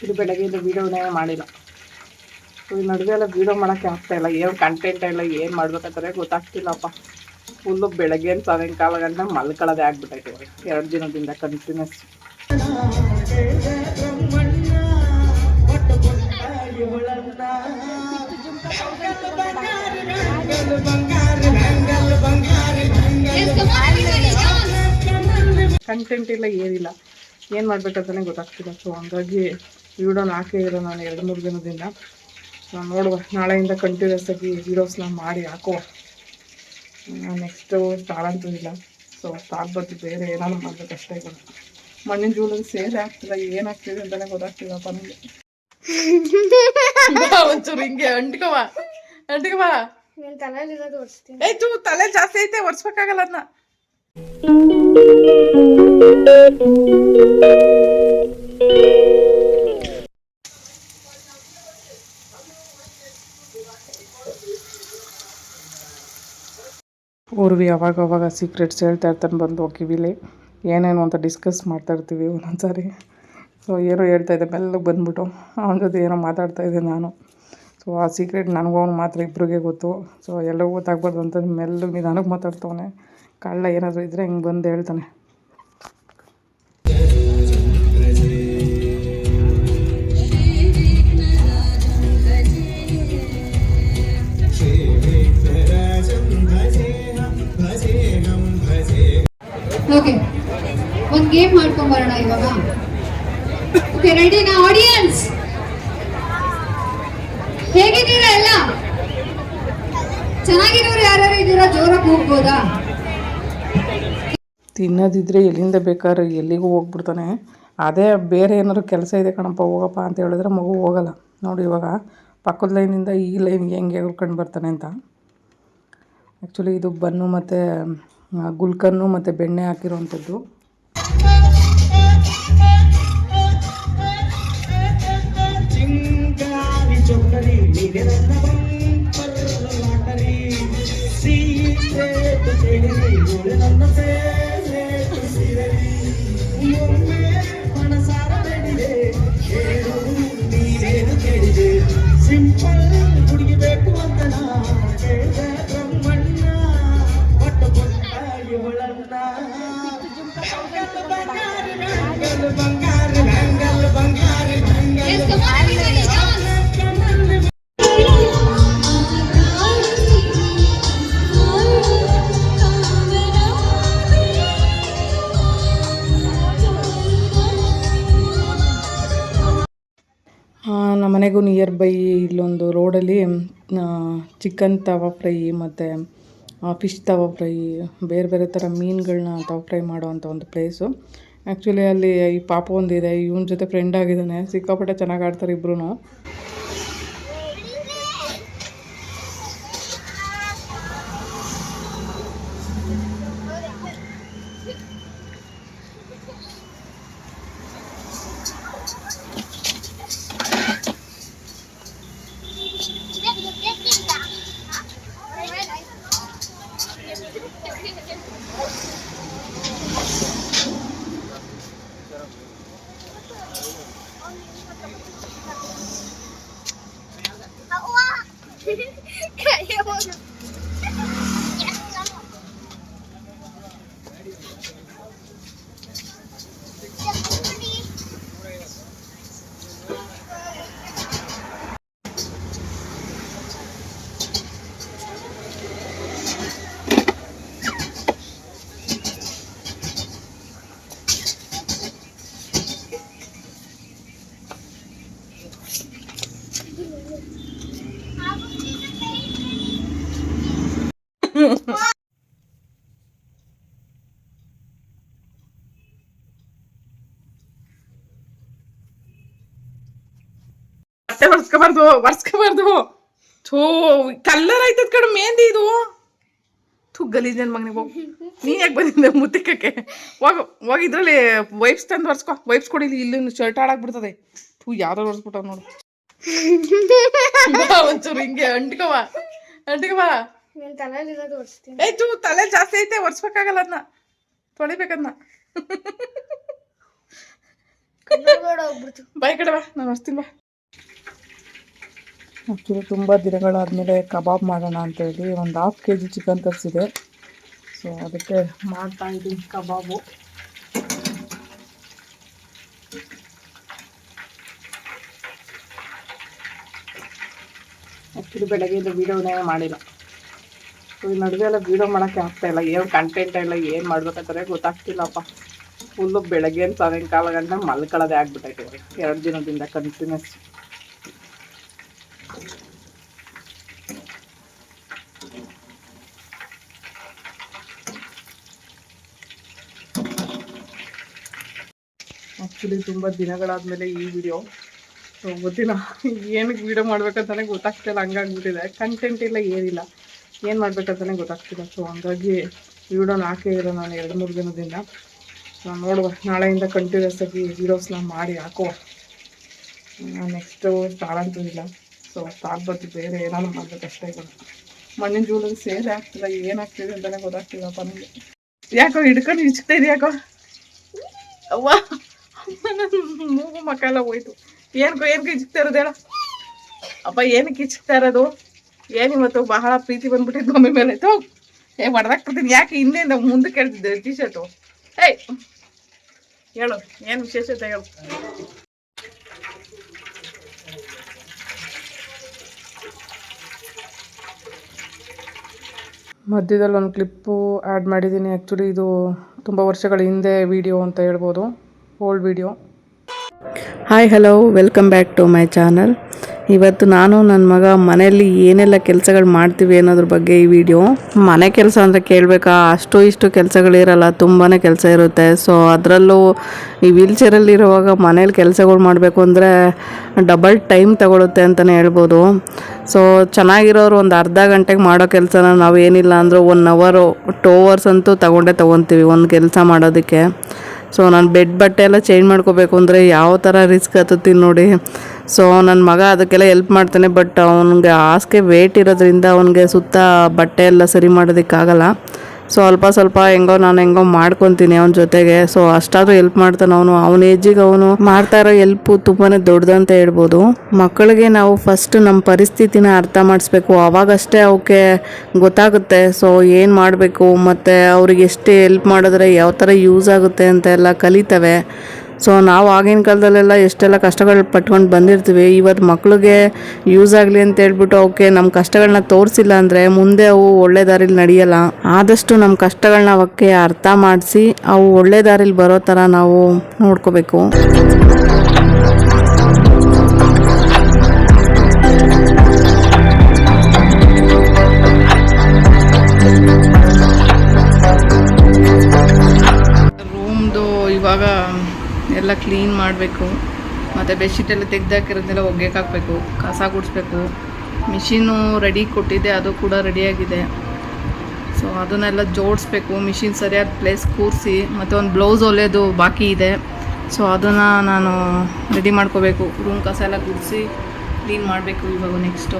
ಇದು ಬೆಳಗ್ಗೆಯಿಂದ ವೀಡಿಯೋನೇ ಮಾಡಿಲ್ಲ. ಈ ನಡುವೆ ಎಲ್ಲ ವೀಡಿಯೋ ಮಾಡೋಕ್ಕೆ ಆಗ್ತಾಯಿಲ್ಲ, ಏನು ಕಂಟೆಂಟ್ ಇಲ್ಲ, ಏನು ಮಾಡ್ಬೇಕಂತಾರೆ ಗೊತ್ತಾಗ್ತಿಲ್ಲಪ್ಪ. ಫುಲ್ಲು ಬೆಳಗ್ಗೆ ಸಾಯಂಕಾಲ ಗಂಟೆ ಮಲ್ಕೊಳ್ಳೋದೇ ಆಗ್ಬಿಟ್ಟೈತೆ 2 ದಿನದಿಂದ ಕಂಟಿನ್ಯೂಸ್. ಕಂಟೆಂಟ್ ಇಲ್ಲ, ಏನಿಲ್ಲ, ಏನು ಮಾಡ್ಬೇಕಂತಲೇ ಗೊತ್ತಾಗ್ತಿಲ್ಲ. ಸೊ ಹಂಗಾಗಿ ವೀಡಿಯೋನ ಹಾಕೇ ಇರೋ ನಾನು 2-3 ದಿನದಿಂದ. ನೋಡುವ, ನಾಳೆಯಿಂದ ಕಂಟಿನ್ಯೂಸ್ ಆಗಿ ವೀಡಿಯೋಸ್ನ ಮಾಡಿ ಹಾಕುವ. ನೆಕ್ಸ್ಟು ಸ್ಟಾಲ್ ಅಂತೂ ಇಲ್ಲ. ಸೊ ಸ್ಟಾಲ್ ಬಂದು ಬೇರೆ ಏನಾದ್ರು ಮಾಡಬೇಕಷ್ಟೇ. ಈಗ ಮಣ್ಣಿನ ಜೂಲಲ್ಲಿ ಸೇರಿ ಆಗ್ತಿಲ್ಲ, ಏನಾಗ್ತಿದೆ ಅಂತಲೇ ಗೊತ್ತಾಗ್ತಿಲ್ಲಪ್ಪ ನನಗೆ. ಒಂಚೂರು ಹಿಂಗೆ ಅಂಟ್ಕವ ಆಯ್ತು, ತಲೆ ಜಾಸ್ತಿ ಐತೆ, ಒರೆಸ್ಬೇಕಾಗಲ್ಲ ಅದನ್ನ. ಊರ್ವಿ ಅವಾಗವಾಗ ಸೀಕ್ರೆಟ್ಸ್ ಹೇಳ್ತಾ ಇರ್ತಾನೆ ಬಂದು ಕಿವಿಲಿ, ಏನೇನು ಅಂತ ಡಿಸ್ಕಸ್ ಮಾಡ್ತಾ ಇರ್ತೀವಿ ಒಂದೊಂದ್ಸಾರಿ. ಸೊ ಏನೋ ಹೇಳ್ತಾಯಿದ್ದೆ, ಮೆಲ್ಲಗೆ ಬಂದ್ಬಿಟ್ಟು ಅವನ ಜೊತೆ ಏನೋ ಮಾತಾಡ್ತಾಯಿದ್ದೆ ನಾನು. ಸೊ ಆ ಸೀಕ್ರೆಟ್ ನನಗೂ ಅವ್ನು ಮಾತ್ರ ಇಬ್ಬರಿಗೆ ಗೊತ್ತು. ಸೊ ಎಲ್ಲರಿಗೂ ಗೊತ್ತಾಗ್ಬಾರ್ದು ಅಂತ ಮೆಲ್ಲಗೆ ನನಗೆ ಮಾತಾಡ್ತವನೆ. ಕಳ್ಳ ಏನಾದರೂ ಇದ್ದರೆ ಹಿಂಗೆ ಬಂದು ಹೇಳ್ತಾನೆ. ಓಕೆ, ಒಂದು ಗೇಮ್ ಮಾಡ್ಕೊಂಬರೋಣ ಇವಾಗ. ಓಕೆ, ರೆಡಿನಾ ಆಡಿಯನ್ಸ್? ಹೇಗಿದ್ದೀರಾ ಎಲ್ಲ? ಚೆನ್ನಾಗಿರೋರು ಯಾರು ಇದ್ದೀರಾ? ಜೋರಾಗಿ ಹೋಗ್ಬೋದಾ? ತಿನ್ನೋದಿದ್ರೆ ಎಲ್ಲಿಂದ ಬೇಕಾದ್ರೆ ಎಲ್ಲಿಗೂ ಹೋಗ್ಬಿಡ್ತಾನೆ. ಅದೇ ಬೇರೆ ಏನಾದ್ರು ಕೆಲಸ ಇದೆ ಕಣಪ್ಪ ಹೋಗಪ್ಪ ಅಂತ ಹೇಳಿದ್ರೆ ಮಗು ಹೋಗಲ್ಲ. ನೋಡಿ ಇವಾಗ ಪಕ್ಕದ ಲೈನಿಂದ ಈ ಲೈನ್ಗೆ ಹೆಂಗೆ ಹುಡ್ಕೊಂಡು ಬರ್ತಾನೆ ಅಂತ. ಆ್ಯಕ್ಚುಲಿ ಇದು ಬನ್ನು ಮತ್ತು ಗುಲ್ಕನ್ನು ಮತ್ತು ಬೆಣ್ಣೆ ಹಾಕಿರೋವಂಥದ್ದು. ನಮ್ಮ ಮನೆಗೂ ನಿಯರ್ ಬೈ ಇಲ್ಲೊಂದು ರೋಡಲ್ಲಿ ಚಿಕನ್ ತವಾ ಫ್ರೈ ಮತ್ತು ಫಿಶ್ ತವಾ ಫ್ರೈ, ಬೇರೆ ಬೇರೆ ಥರ ಮೀನುಗಳನ್ನ ತವಾ ಫ್ರೈ ಮಾಡೋವಂಥ ಒಂದು ಪ್ಲೇಸು. ಆ್ಯಕ್ಚುಲಿ ಅಲ್ಲಿ ಈ ಪಾಪ ಒಂದಿದೆ, ಇವನ ಜೊತೆ ಫ್ರೆಂಡ್ ಆಗಿದ್ದಾನೆ. ಸಿಕ್ಕಾಪಟ್ಟೆ ಚೆನ್ನಾಗಿ ಆಡ್ತಾರೆ ಇಬ್ಬರೂ. ಬಟ್ಟೆ ಒರ್ಸ್ಕೋಬಾರ್ದು. ಥೂ, ಕಲ್ಲರ್ ಆಯ್ತದ ಕಡೆ ಮೆಹಂದಿ ಇದು. ಥೂ, ಗಲೀಜ್ ನನ್ನ ಮಗನಿಗೆ ಹೋಗು. ನೀ ಯಾಕೆ ಬಂದಿದ್ದೆ ಮುತ್ತಿಕ್ಕಕ್ಕೆ? ಹೋಗಿ ಇದ್ರಲ್ಲಿ ವೈಪ್ಸ್ ತಂದು ಒರ್ಸ್ಕೊ. ವೈಪ್ಸ್ ಕೊಡಿ, ಇಲ್ಲಿ ಶರ್ಟ್ ಹಾಳಾಗ್ಬಿಡ್ತದೆ. ಥೂ, ಯಾರು ಒರ್ಸ್ಬಿಟ್ಟಾವ ನೋಡು. ಒಂಚೂರು ಹಿಂಗೆ ಅಂಟ್ಕವ ಆಯ್ತು, ತಲೆ ಜಾಸ್ತಿ ಐತೆ, ಒರ್ಸ್ಬೇಕಾಗಲ್ಲ ಅದನ್ನ, ತೊಳಿಬೇಕದನ್ನ. ಬಾಯ್ ಕಡೆ ಬಾ, ನಾನು ಹಚ್ತೀನಿ ಬಾ. ಆ್ಯಕ್ಚುಲಿ ತುಂಬ ದಿನಗಳಾದಮೇಲೆ ಕಬಾಬ್ ಮಾಡೋಣ ಅಂತೇಳಿ ಒಂದು 1/2 kg ಚಿಕನ್ ತರಿಸಿದೆ. ಸೊ ಅದಕ್ಕೆ ಮಾಡ್ತಾ ಇದ್ದೀನಿ ಕಬಾಬು. ಆ್ಯಕ್ಚುಲಿ ಬೆಳಗ್ಗೆಯಿಂದ ವೀಡಿಯೋನೇ ಮಾಡಿಲ್ಲ. ಸೊ ಈ ನಡುವೆ ಎಲ್ಲ ವೀಡಿಯೋ ಮಾಡೋಕ್ಕೆ ಆಗ್ತಾಯಿಲ್ಲ, ಏನು ಕಂಟೆಂಟ್ ಇಲ್ಲ, ಏನು ಮಾಡ್ಬೇಕಂತಾರೆ ಗೊತ್ತಾಗ್ತಿಲ್ಲಪ್ಪ. ಫುಲ್ಲು ಬೆಳಗ್ಗೆ ಸಾಯಂಕಾಲ ಗಂಟೆ ಮಲ್ಕೊಳ್ಳೋದೇ ಆಗ್ಬಿಟ್ಟೈತೆ 2 ದಿನದಿಂದ ಕಂಟಿನ್ಯೂಸ್. ಆ್ಯಕ್ಚುಲಿ ತುಂಬ ದಿನಗಳಾದಮೇಲೆ ಈ ವಿಡಿಯೋ. ಸೊ ಗೊತ್ತಿಲ್ಲ ಏನಕ್ಕೆ ವೀಡಿಯೋ ಮಾಡ್ಬೇಕಂತಾನೆ ಗೊತ್ತಾಗ್ತಿಲ್ಲ, ಹಂಗಾಗ್ಬಿಟ್ಟಿದೆ. ಕಂಟೆಂಟ್ ಇಲ್ಲ, ಏನಿಲ್ಲ, ಏನು ಮಾಡ್ಬೇಕಂತಾನೆ ಗೊತ್ತಾಗ್ತಿಲ್ಲ. ಸೊ ಹಂಗಾಗಿ ವಿಡಿಯೋನ ಹಾಕೇ ಇರೋ ನಾನು 2-3 ದಿನದಿಂದ. ಸೊ ನೋಡುವ, ನಾಳೆಯಿಂದ ಕಂಟಿನ್ಯೂಸ್ ಆಗಿ ವೀಡಿಯೋಸ್ನ ಮಾಡಿ ಹಾಕುವ. ನೆಕ್ಸ್ಟು ಸ್ಟಾರ್ಟಂತೂ ಇಲ್ಲ. ಸೊ ಸ್ಟಾರ್ಟ್ ಬರ್ತೀವಿ, ಬೇರೆ ಏನಾದ್ರು ಮಾಡಬೇಕಷ್ಟೇ. ಈಗ ಮಣ್ಣಿನ ಜೂಲಿಗೆ ಸೇಲ್ ಆಗ್ತಿಲ್ಲ, ಏನಾಗ್ತಿದೆ ಅಂತಲೇ ಗೊತ್ತಾಗ್ತಿಲ್ಲಪ್ಪ ನನಗೆ. ಯಾಕೋ ಹಿಡ್ಕೊಂಡು ಹಿಚ್ತಾ ಇದೆ ಯಾಕೋ. ಅವ್ವ ನನ್ನ ಮೂಗು ಮಕ್ಕ ಎಲ್ಲ ಹೋಯ್ತು. ಏನಕ್ಕೆ ಹಿಚ್ತಾ ಇರೋದು ಹೇಳ ಅಪ್ಪ, ಏನಕ್ಕೆ ಹಿಚ್ತಾ ಇರೋದು? ಏನಿವತ್ತು ಬಹಳ ಪ್ರೀತಿ ಬಂದ್ಬಿಟ್ಟಿದ್ದು ಮಮ್ಮಿ ಮೇಲೆ. ಆಯ್ತು ಹೊಡೆದಾಕ್ಬಿಡ್ತೀನಿ. ಯಾಕೆ ಹಿಂದೆಯಿಂದ ಮುಂದಕ್ಕೆ ಹೇಳ್ತಿದ್ದೆ ಟಿ ಶರ್ಟು? ಏಯ್ ಹೇಳು, ಏನು ವಿಶೇಷತೆ ಹೇಳು. ಮಧ್ಯದಲ್ಲಿ ಒಂದು ಕ್ಲಿಪ್ಪು ಆ್ಯಡ್ ಮಾಡಿದ್ದೀನಿ. ಆ್ಯಕ್ಚುಲಿ ಇದು ತುಂಬ ವರ್ಷಗಳ ಹಿಂದೆ ವಿಡಿಯೋ ಅಂತ ಹೇಳ್ಬೋದು, old video. Hi hello, welcome back to my channel. ಇವತ್ತು ನಾನು ನನ್ನ ಮಗ ಮನೆಯಲ್ಲಿ ಏನೆಲ್ಲ ಕೆಲಸಗಳು ಮಾಡ್ತೀವಿ ಅನ್ನೋದ್ರ ಬಗ್ಗೆ ಈ ವಿಡಿಯೋ. ಮನೆ ಕೆಲಸ ಅಂದರೆ ಕೇಳಬೇಕಾ, ಅಷ್ಟು ಇಷ್ಟು ಕೆಲಸಗಳಿರಲ್ಲ, ತುಂಬಾ ಕೆಲಸ ಇರುತ್ತೆ. ಸೊ ಅದರಲ್ಲೂ ಈ ವೀಲ್ಚೇರಲ್ಲಿರುವಾಗ ಮನೇಲಿ ಕೆಲಸಗಳು ಮಾಡಬೇಕು ಅಂದರೆ ಡಬಲ್ ಟೈಮ್ ತಗೊಳುತ್ತೆ ಅಂತಲೇ ಹೇಳ್ಬೋದು. ಸೊ ಚೆನ್ನಾಗಿರೋರು ಒಂದು ಅರ್ಧ ಗಂಟೆಗೆ ಮಾಡೋ ಕೆಲಸನ ನಾವು ಏನಿಲ್ಲ ಅಂದರೂ 1 hour 2 hours ಅಂತೂ ತೊಗೊತೀವಿ ಒಂದು ಕೆಲಸ ಮಾಡೋದಕ್ಕೆ. ಸೊ ನಾನು ಬಟ್ಟೆ ಎಲ್ಲ ಚೇಂಜ್ ಮಾಡ್ಕೋಬೇಕು ಅಂದರೆ ಯಾವ ಥರ ರಿಸ್ಕ್ ಹತ್ತುತ್ತೀನಿ ನೋಡಿ. ಸೊ ನನ್ನ ಮಗ ಅದಕ್ಕೆಲ್ಲ ಹೆಲ್ಪ್ ಮಾಡ್ತಾನೆ, ಬಟ್ ಅವನಿಗೆ ಹಾಸಿಗೆ ವೇಟ್ ಇರೋದ್ರಿಂದ ಅವನಿಗೆ ಸುತ್ತ ಬಟ್ಟೆ ಎಲ್ಲ ಸರಿ ಮಾಡೋದಕ್ಕಾಗಲ್ಲ. ಸೊ ಸ್ವಲ್ಪ ಹೆಂಗೋ ಮಾಡ್ಕೊತೀನಿ ಅವನ ಜೊತೆಗೆ. ಸೊ ಅಷ್ಟಾದರೂ ಹೆಲ್ಪ್ ಮಾಡ್ತಾನೆ ಅವನು. ಅವನ ಏಜಿಗೆ ಅವನು ಮಾಡ್ತಾ ಇರೋ ಹೆಲ್ಪು ತುಂಬಾ ದೊಡ್ಡದಂತ ಹೇಳ್ಬೋದು. ಮಕ್ಕಳಿಗೆ ನಾವು ಫಸ್ಟ್ ನಮ್ಮ ಪರಿಸ್ಥಿತಿನ ಅರ್ಥ ಮಾಡಿಸ್ಬೇಕು, ಅವಾಗಷ್ಟೇ ಅವಕ್ಕೆ ಗೊತ್ತಾಗುತ್ತೆ. ಸೊ ಏನು ಮಾಡಬೇಕು ಮತ್ತು ಅವ್ರಿಗೆ ಎಷ್ಟು ಹೆಲ್ಪ್ ಮಾಡಿದ್ರೆ ಯಾವ ಥರ ಯೂಸ್ ಆಗುತ್ತೆ ಅಂತ ಎಲ್ಲ ಕಲಿತವೆ. ಸೊ ನಾವು ಆಗಿನ ಕಾಲದಲ್ಲೆಲ್ಲ ಎಷ್ಟೆಲ್ಲ ಕಷ್ಟಗಳು ಪಟ್ಕೊಂಡು ಬಂದಿರ್ತೀವಿ. ಇವತ್ತು ಮಕ್ಕಳಿಗೆ ಯೂಸ್ ಆಗಲಿ ಅಂತ ಹೇಳ್ಬಿಟ್ಟು ಅವಕ್ಕೆ ನಮ್ಮ ಕಷ್ಟಗಳನ್ನ ತೋರಿಸಿಲ್ಲ ಅಂದರೆ ಮುಂದೆ ಅವು ಒಳ್ಳೆ ದಾರಿಲಿ ನಡೆಯಲ್ಲ. ಆದಷ್ಟು ನಮ್ಮ ಕಷ್ಟಗಳನ್ನ ಅವಕ್ಕೆ ಅರ್ಥ ಮಾಡಿಸಿ ಅವು ಒಳ್ಳೆ ದಾರಿಲಿ ಬರೋ ಥರ ನಾವು ನೋಡ್ಕೋಬೇಕು. ರೂಮ್ದು ಇವಾಗ ಎಲ್ಲ ಕ್ಲೀನ್ ಮಾಡಬೇಕು, ಮತ್ತು ಬೆಡ್ಶೀಟೆಲ್ಲ ತೆಗೆದಾಕಿರೋದನ್ನೆಲ್ಲ ಒಗ್ಗಕ್ಕೆ ಹಾಕಬೇಕು, ಕಸ ಗುಡಿಸ್ಬೇಕು. ಮಿಷಿನು ರೆಡಿ ಕೊಟ್ಟಿದ್ದೆ, ಅದು ಕೂಡ ರೆಡಿಯಾಗಿದೆ. ಸೊ ಅದನ್ನೆಲ್ಲ ಜೋಡಿಸ್ಬೇಕು, ಮಿಷಿನ್ ಸರಿಯಾದ ಪ್ಲೇಸ್ ಕೂರಿಸಿ. ಮತ್ತು ಒಂದು ಬ್ಲೌಸ್ ಹೊಲಿಯೋದು ಬಾಕಿ ಇದೆ. ಸೊ ಅದನ್ನು ನಾನು ರೆಡಿ ಮಾಡ್ಕೋಬೇಕು. ರೂಮ್ ಕಸ ಎಲ್ಲ ಗುಡಿಸಿ ಕ್ಲೀನ್ ಮಾಡಬೇಕು ಇವಾಗ ನೆಕ್ಸ್ಟು.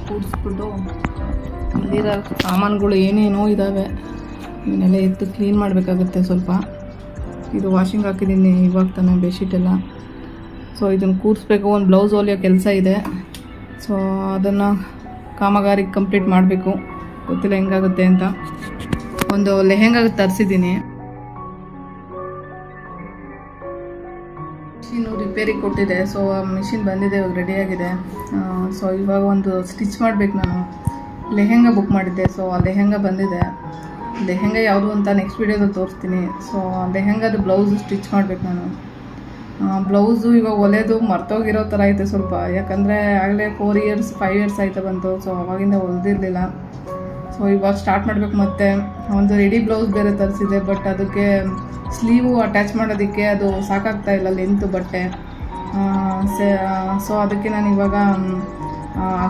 ಕೂಡಿಸ್ಬಿಟ್ಟು ಇಲ್ಲಿರೋ ಸಾಮಾನುಗಳು ಏನೇನೋ ಇದ್ದಾವೆ ಇವನ್ನೆಲ್ಲ ಎತ್ತು ಕ್ಲೀನ್ ಮಾಡಬೇಕಾಗುತ್ತೆ ಸ್ವಲ್ಪ. ಇದು ವಾಷಿಂಗ್ ಹಾಕಿದ್ದೀನಿ ಇವಾಗ ತಾನೇ ಬೆಡ್ಶೀಟೆಲ್ಲ. ಸೊ ಇದನ್ನು ಕೂರಿಸ್ಬೇಕು. ಒಂದು ಬ್ಲೌಸ್ ಹೊಲಿಯೋ ಕೆಲಸ ಇದೆ. ಸೊ ಅದನ್ನು ಕಾಮಗಾರಿ ಕಂಪ್ಲೀಟ್ ಮಾಡಬೇಕು. ಗೊತ್ತಿಲ್ಲ ಹೆಂಗಾಗುತ್ತೆ ಅಂತ. ಒಂದು ಲೆಹೆಂಗಾ ತರಿಸಿದ್ದೀನಿ. ಮಿಷಿನು ರಿಪೇರಿ ಕೊಟ್ಟಿದೆ. ಸೊ ಮಿಷಿನ್ ಬಂದಿದೆ, ಇವಾಗ ರೆಡಿಯಾಗಿದೆ. ಸೊ ಇವಾಗ ಒಂದು ಸ್ಟಿಚ್ ಮಾಡಬೇಕು. ನಾನು ಲೆಹೆಂಗಾ ಬುಕ್ ಮಾಡಿದ್ದೆ. ಸೊ ಆ ಲೆಹೆಂಗಾ ಬಂದಿದೆ. ಲೆಹೆಂಗಾ ಯಾವುದು ಅಂತ ನೆಕ್ಸ್ಟ್ ವೀಡಿಯೋದಲ್ಲಿ ತೋರಿಸ್ತೀನಿ. ಸೊ ಲೆಹೆಂಗಾದ ಬ್ಲೌಸು ಸ್ಟಿಚ್ ಮಾಡಬೇಕು ನಾನು. ಬ್ಲೌಸು ಇವಾಗ ಹೊಲೆದು ಮರ್ತೋಗಿರೋ ಥರ ಐತೆ ಸ್ವಲ್ಪ. ಯಾಕಂದರೆ ಆಗಲೇ 4 ಇಯರ್ಸ್ 5 ಇಯರ್ಸ್ ಆಯ್ತಾ ಬಂತು. ಸೊ ಅವಾಗಿಂದ ಹೊಲ್ದಿರಲಿಲ್ಲ. ಸೊ ಇವಾಗ ಸ್ಟಾರ್ಟ್ ಮಾಡಬೇಕು. ಮತ್ತು ಒಂದು ರೆಡಿ ಬ್ಲೌಸ್ ಬೇರೆ ತರಿಸಿದೆ. ಬಟ್ ಅದಕ್ಕೆ ಸ್ಲೀವು ಅಟ್ಯಾಚ್ ಮಾಡೋದಕ್ಕೆ ಅದು ಸಾಕಾಗ್ತಾ ಇಲ್ಲ ಲೆಂತ್ ಬಟ್ಟೆ. ಸೊ ಅದಕ್ಕೆ ನಾನು ಇವಾಗ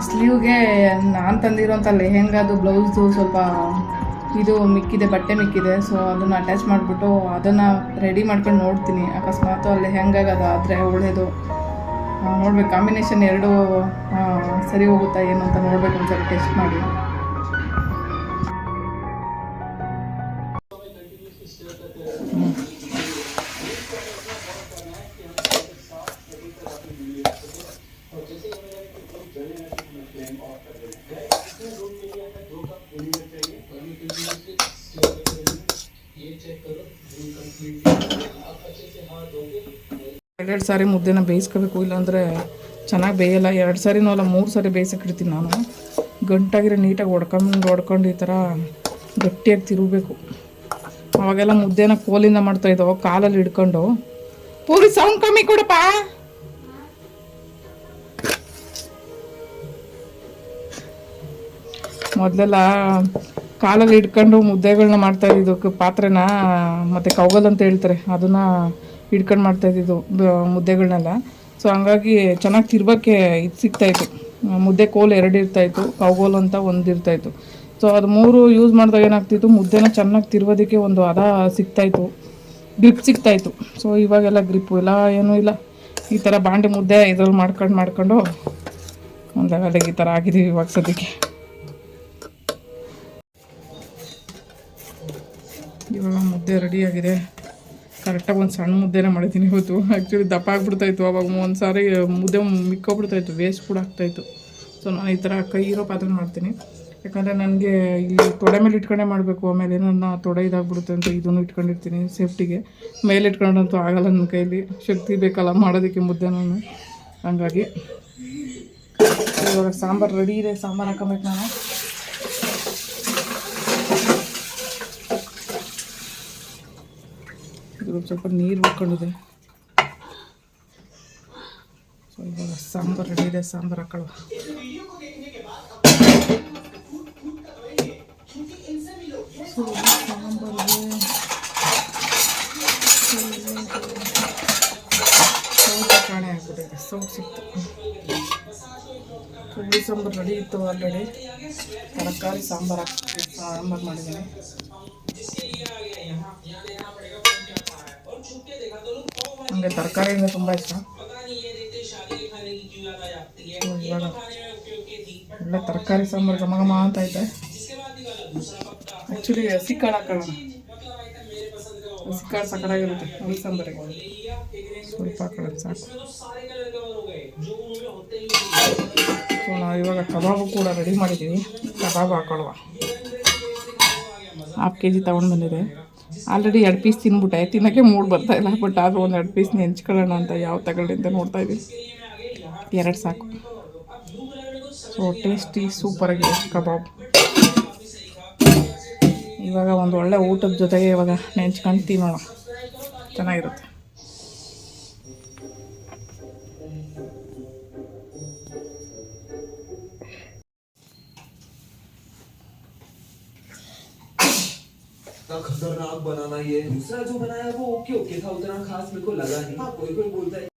ಸ್ಲೀವ್ಗೆ ನಾನು ತಂದಿರೋಂಥ ಲೆಹೆಂಗಾದು ಬ್ಲೌಸ್ದು ಸ್ವಲ್ಪ ಇದು ಮಿಕ್ಕಿದೆ, ಬಟ್ಟೆ ಮಿಕ್ಕಿದೆ. ಸೊ ಅದನ್ನು ಅಟ್ಯಾಚ್ ಮಾಡಿಬಿಟ್ಟು ಅದನ್ನು ರೆಡಿ ಮಾಡ್ಕೊಂಡು ನೋಡ್ತೀನಿ. ಅಕಸ್ಮಾತ್ ಅಲ್ಲಿ ಹೆಂಗಾಗದಾದರೆ ಒಳ್ಳೆಯದು. ನೋಡ್ಬೇಕು ಕಾಂಬಿನೇಷನ್ ಎರಡು ಸರಿ ಹೋಗುತ್ತಾ ಏನು ಅಂತ ನೋಡ್ಬೇಕು, ಒಂದ್ಸರಿ ಟೆಸ್ಟ್ ಮಾಡಿ. ಎರಡು ಸಾರಿ ಮುದ್ದೆನ ಬೇಯಿಸ್ಕೋಬೇಕು, ಇಲ್ಲಾಂದರೆ ಚೆನ್ನಾಗಿ ಬೇಯಲ್ಲ. 2 ಸಾರಿನೂ ಅಲ್ಲ 3 ಸಾರಿ ಬೇಯಿಸಕ್ಕಿಡ್ತೀನಿ ನಾನು. ಗಂಟಾಗಿರೋ ನೀಟಾಗಿ ಹೊಡ್ಕೊಂಡು ಈ ಥರ ಗಟ್ಟಿಯಾಗಿ ತಿರುಗಬೇಕು. ಅವಾಗೆಲ್ಲ ಮುದ್ದೆನ ಕೋಲಿಂದ ಮಾಡ್ತಾಯಿದ್ದೋ, ಕಾಲಲ್ಲಿ ಹಿಡ್ಕೊಂಡು. ಪೂರಿ ಸೌಂಡ್ ಕಮ್ಮಿ ಕೊಡಪ್ಪ. ಮೊದಲೆಲ್ಲ ಕಾಲಲ್ಲಿ ಹಿಡ್ಕೊಂಡು ಮುದ್ದೆಗಳನ್ನ ಮಾಡ್ತಾಯಿದ್ದು, ಪಾತ್ರೆನ ಮತ್ತು ಕೌಗಲ್ ಅಂತ ಹೇಳ್ತಾರೆ, ಅದನ್ನು ಹಿಡ್ಕೊಂಡು ಮಾಡ್ತಾಯಿದ್ದು ಮುದ್ದೆಗಳನ್ನೆಲ್ಲ. ಸೊ ಹಂಗಾಗಿ ಚೆನ್ನಾಗಿ ತಿರ್ಬೋಕ್ಕೆ ಇದು ಸಿಗ್ತಾಯಿತ್ತು. ಮುದ್ದೆ ಕೋಲು 2 ಇರ್ತಾಯಿತ್ತು, ಕೌಗೋಲು ಅಂತ 1 ಇರ್ತಾಯಿತ್ತು. ಸೊ ಅದು 3 ಯೂಸ್ ಮಾಡಿದಾಗ ಏನಾಗ್ತಿತ್ತು, ಮುದ್ದೆನ ಚೆನ್ನಾಗಿ ತಿರ್ಬೋದಕ್ಕೆ ಒಂದು ಹದ ಸಿಗ್ತಾಯಿತ್ತು, ಗ್ರಿಪ್ ಸಿಗ್ತಾಯಿತ್ತು. ಸೊ ಇವಾಗೆಲ್ಲ ಗ್ರಿಪ್ಪು ಇಲ್ಲ, ಏನೂ ಇಲ್ಲ. ಈ ಥರ ಬಾಂಡೆ ಮುದ್ದೆ ಇದ್ರಲ್ಲಿ ಮಾಡ್ಕೊಂಡು ಒಂದು ಲೆವೆಲಿಗೆ ಈ ಥರ ಆಗಿದ್ದೀವಿ ಇವಾಗ ಸದ್ಯಕ್ಕೆ. ಇವಾಗ ಮುದ್ದೆ ರೆಡಿಯಾಗಿದೆ. ಕರೆಕ್ಟಾಗಿ ಒಂದು ಸಣ್ಣ ಮುದ್ದೆನೇ ಮಾಡಿದ್ದೀನಿ ಇವತ್ತು. ಆ್ಯಕ್ಚುಲಿ ದಪ್ಪ ಆಗಿಬಿಡ್ತಾಯಿತ್ತು. ಅವಾಗ ಒಂದು ಸಾರಿ ಮುದ್ದೆ ಮಿಕ್ಕೋಗ್ಬಿಡ್ತಾಯಿತ್ತು, ವೇಸ್ಟ್ ಕೂಡ ಆಗ್ತಾಯಿತ್ತು. ಸೊ ನಾನು ಈ ಥರ ಕೈ ಇರೋ ಪಾತ್ರೆ ಮಾಡ್ತೀನಿ. ಯಾಕಂದರೆ ನನಗೆ ಇಲ್ಲಿ ತೊಡೆ ಮೇಲೆ ಇಟ್ಕೊಂಡೇ ಮಾಡಬೇಕು. ಆಮೇಲೆ ನನ್ನ ತೊಡೆ ಇದಾಗ್ಬಿಡುತ್ತೆ ಅಂತ ಇದನ್ನು ಇಟ್ಕೊಂಡಿರ್ತೀನಿ ಸೇಫ್ಟಿಗೆ. ಮೇಲೆ ಇಟ್ಕೊಂಡಂತೂ ಆಗಲ್ಲ ನನ್ನ ಕೈಲಿ, ಶಕ್ತಿ ಬೇಕಲ್ಲ ಮಾಡೋದಕ್ಕೆ ಮುದ್ದೆ ನಾನು. ಹಂಗಾಗಿ ಇವಾಗ ಸಾಂಬಾರು ರೆಡಿ ಇದೆ, ಸಾಂಬಾರು ಹಾಕೋಬೇಕು ನಾನು. ಸ್ವಲ್ಪ ನೀರು ಉಳ್ಕೊಂಡಿದೆ. ಸೊ ಇವಾಗ ಸಾಂಬಾರು ರೆಡಿ ಇದೆ, ಸಾಂಬಾರು ಹಾಕೊಳ್ಳೋ. ಸೊ ಸಾಂಬಾರಿಗೆ ಸೌತೆ ಕಾಣೆ ಹಾಕ್ಬಿಟ್ಟಿದೆ, ಸೌಟ್ ಸಿಕ್ತು. ಹುಳಿ ಸಾಂಬಾರು ರೆಡಿ ಇತ್ತು ಆಲ್ರೆಡಿ. ತರಕಾರಿ ಸಾಂಬಾರು ಮಾಡಿದ್ದೀನಿ. ನನಗೆ ತರಕಾರಿ ಅಂದರೆ ತುಂಬ ಇಷ್ಟ. ಇವಾಗ ಒಳ್ಳೆ ತರಕಾರಿ ಸಾಂಬಾರು ಘಮ ಅಂತ ಇದೆ. ಆ್ಯಕ್ಚುಲಿ ಹಸಿ ಕಾಳು ಹಾಕೋಣ, ಹಸಿ ಕಾಳು ಸಕ್ಕತ್ತಾಗಿರುತ್ತೆ ಹುಳಿ ಸಾಂಬಾರಿಗೆ. ಸ್ವಲ್ಪ ಹಾಕೊಳ್ಳೋದು ಸಾಕು. ಸೊ ನಾವು ಇವಾಗ ಕಬಾಬು ಕೂಡ ರೆಡಿ ಮಾಡಿದ್ದೀವಿ. ಕಬಾಬು ಹಾಕೊಳ್ಳುವ. 1/2 kg ತೊಗೊಂಡು ಬಂದಿದೆ. ಆಲ್ರೆಡಿ 2 ಪೀಸ್ ತಿನ್ಬಿಟ್ಟೆ, ತಿನ್ನೋಕ್ಕೆ ಮೂಡ್ ಬರ್ತಾಯಿಲ್ಲ. ಬಟ್ ಆದರೂ ಒಂದು 2 ಪೀಸ್ ನೆಂಚ್ಕೊಳ್ಳೋಣ ಅಂತ ಯಾವ ತಗೊಳ್ಳಿ ಅಂತ ನೋಡ್ತಾಯಿದ್ದೀನಿ. 2 ಸಾಕು. ಸೊ ಟೇಸ್ಟಿ ಸೂಪರಾಗಿದೆ ಕಬಾಬ್. ಇವಾಗ ಒಂದು ಒಳ್ಳೆ ಊಟದ ಜೊತೆಗೆ ಇವಾಗ ನೆಂಚ್ಕೊಂಡು ತಿನ್ನೋಣ, ಚೆನ್ನಾಗಿರುತ್ತೆ. खतरनाक बनाना ये दूसरा जो बनाया वो ओके था, उतना खास मेरे को लगा नहीं. हाँ, कोई बोलता है